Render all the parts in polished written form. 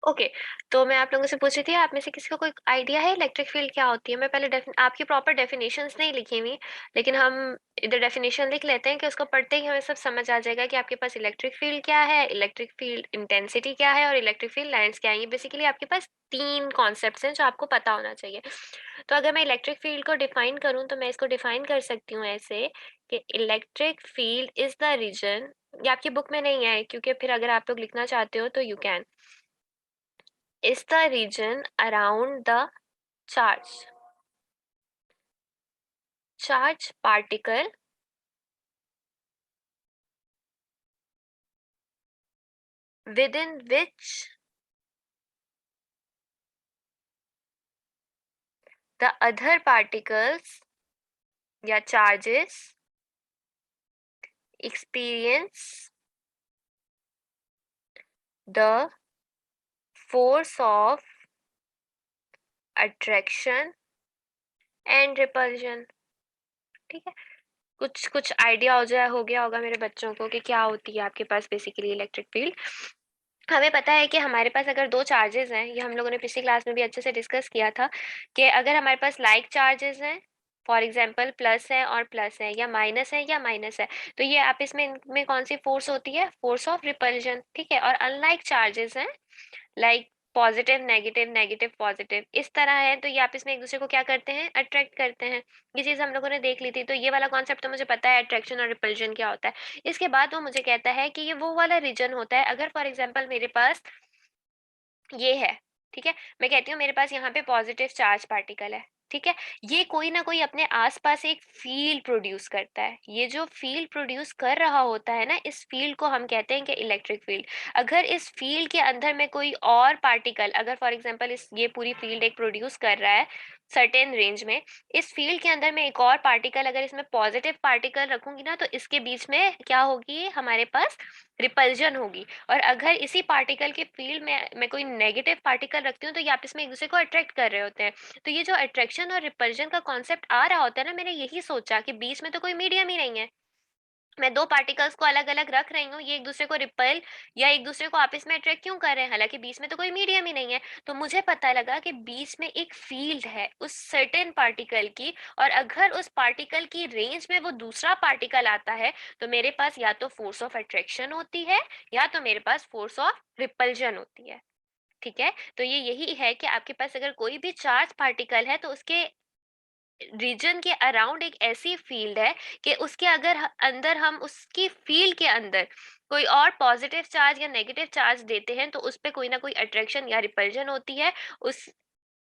Okay, तो मैं आप लोगों से पूछ रही थी, आप में से किसी को कोई आइडिया है इलेक्ट्रिक फील्ड क्या होती है? मैं पहले आपकी प्रॉपर डेफिनेशंस नहीं लिखी हुई, लेकिन हम इधर डेफिनेशन लिख लेते हैं कि उसको पढ़ते ही हमें सब समझ आ जाएगा कि आपके पास इलेक्ट्रिक फील्ड क्या है, इलेक्ट्रिक फील्ड इंटेंसिटी क्या है और इलेक्ट्रिक फील्ड लाइन्स क्या है। ये बेसिकली आपके पास 3 कॉन्सेप्ट्स हैं जो आपको पता होना चाहिए। तो अगर मैं इलेक्ट्रिक फील्ड को डिफाइन करूँ तो मैं इसको डिफाइन कर सकती हूँ ऐसे कि electric field is the reason, ये आपकी बुक में नहीं है क्योंकि फिर अगर आप लोग लिखना चाहते हो तो you can, is the region around the charge particle within which the other particles या charges experience the force of attraction and repulsion। ठीक है, कुछ कुछ आइडिया हो गया होगा मेरे बच्चों को कि क्या होती है आपके पास बेसिकली इलेक्ट्रिक फील्ड। हमें पता है कि हमारे पास अगर दो चार्जेस हैं, ये हम लोगों ने पिछली क्लास में भी अच्छे से डिस्कस किया था कि अगर हमारे पास लाइक चार्जेस हैं, फॉर एग्जांपल प्लस है और प्लस है, या माइनस है, तो ये आप इसमें इनमें कौन सी फोर्स होती है? Force of repulsion. ठीक है, और अनलाइक चार्जेस हैं like positive negative, negative positive, इस तरह है, तो ये आप इसमें एक दूसरे को क्या करते हैं? अट्रैक्ट करते हैं। ये चीज हम लोगों ने देख ली थी, तो ये वाला कॉन्सेप्ट तो मुझे पता है अट्रैक्शन और रिपल्जन क्या होता है। इसके बाद वो मुझे कहता है कि ये वो वाला रीजन होता है अगर फॉर एग्जाम्पल मेरे पास ये है, ठीक है, मैं कहती हूँ मेरे पास यहाँ पे पॉजिटिव चार्ज पार्टिकल है, ठीक है, ये कोई ना कोई अपने आसपास एक फील्ड प्रोड्यूस करता है। ये जो फील्ड प्रोड्यूस कर रहा होता है ना, इस फील्ड को हम कहते हैं कि इलेक्ट्रिक फील्ड। अगर इस फील्ड के अंदर में कोई और पार्टिकल, अगर फॉर एग्जांपल इस ये पूरी फील्ड एक प्रोड्यूस कर रहा है सर्टेन रेंज में, इस फील्ड के अंदर में एक और पार्टिकल, अगर इसमें पॉजिटिव पार्टिकल रखूंगी ना, तो इसके बीच में क्या होगी? हमारे पास रिपल्जन होगी। और अगर इसी पार्टिकल के फील्ड में मैं कोई नेगेटिव पार्टिकल रखती हूँ, तो ये आपस में एक दूसरे को अट्रैक्ट कर रहे होते हैं। तो ये जो अट्रैक्शन और रिपल्जन का कॉन्सेप्ट आ रहा होता है ना, मैंने यही सोचा कि बीच में तो कोई मीडियम ही नहीं है, मैं दो पार्टिकल्स को अलग अलग रख रही हूँ, ये एक दूसरे को रिपेल या एक दूसरे को आपस में अट्रैक्ट क्यों कर रहे हैं? हालांकि बीच में तो कोई मीडियम ही नहीं है। तो मुझे पता लगा कि बीच में एक फील्ड है उस सर्टेन पार्टिकल की, और अगर उस पार्टिकल की रेंज में वो दूसरा पार्टिकल आता है, तो मेरे पास या तो फोर्स ऑफ अट्रैक्शन होती है या तो मेरे पास फोर्स ऑफ रिपल्जन होती है। ठीक है, तो ये यही है कि आपके पास अगर कोई भी चार्ज पार्टिकल है तो उसके रीजन के अराउंड एक ऐसी फील्ड है कि उसके अगर अंदर हम उसकी फील्ड के अंदर कोई और पॉजिटिव चार्ज या नेगेटिव चार्ज देते हैं, तो उस पर कोई ना कोई अट्रैक्शन या रिपल्जन होती है। उस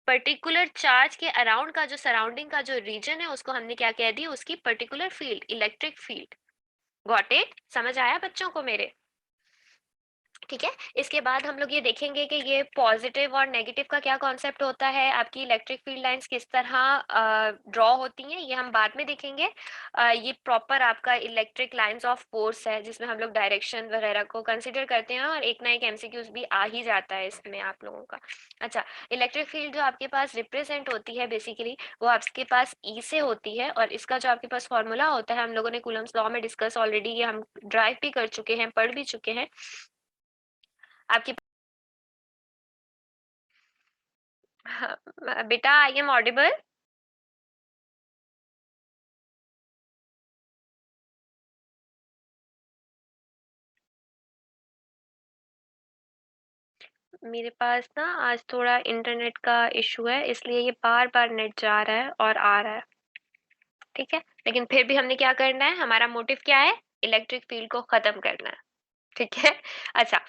पर्टिकुलर चार्ज के अराउंड का जो सराउंडिंग का जो रीजन है, उसको हमने क्या कह दिया? उसकी particular field, electric field. Got it? समझ आया बच्चों को मेरे? ठीक है, इसके बाद हम लोग ये देखेंगे कि ये पॉजिटिव और नेगेटिव का क्या कॉन्सेप्ट होता है, आपकी इलेक्ट्रिक फील्ड लाइंस किस तरह ड्रॉ होती हैं, ये हम बाद में देखेंगे। ये प्रॉपर आपका इलेक्ट्रिक लाइंस ऑफ फोर्स है, जिसमें हम लोग डायरेक्शन वगैरह को कंसिडर करते हैं, और एक ना एक एमसीक्यूज भी आ ही जाता है इसमें आप लोगों का। अच्छा, इलेक्ट्रिक फील्ड जो आपके पास रिप्रेजेंट होती है बेसिकली, वो आपके पास ई से होती है, और इसका जो आपके पास फॉर्मूला होता है, हम लोगों ने कूलम्स लॉ में डिस्कस ऑलरेडी, ये हम ड्राइव भी कर चुके हैं, पढ़ भी चुके हैं। आपकी हाँ, बेटा आई एम ऑडिबल? मेरे पास ना आज थोड़ा इंटरनेट का इशू है, इसलिए ये बार बार नेट जा रहा है और आ रहा है। ठीक है, लेकिन फिर भी हमने क्या करना है? हमारा मोटिव क्या है? इलेक्ट्रिक फील्ड को खत्म करना है। ठीक है, अच्छा,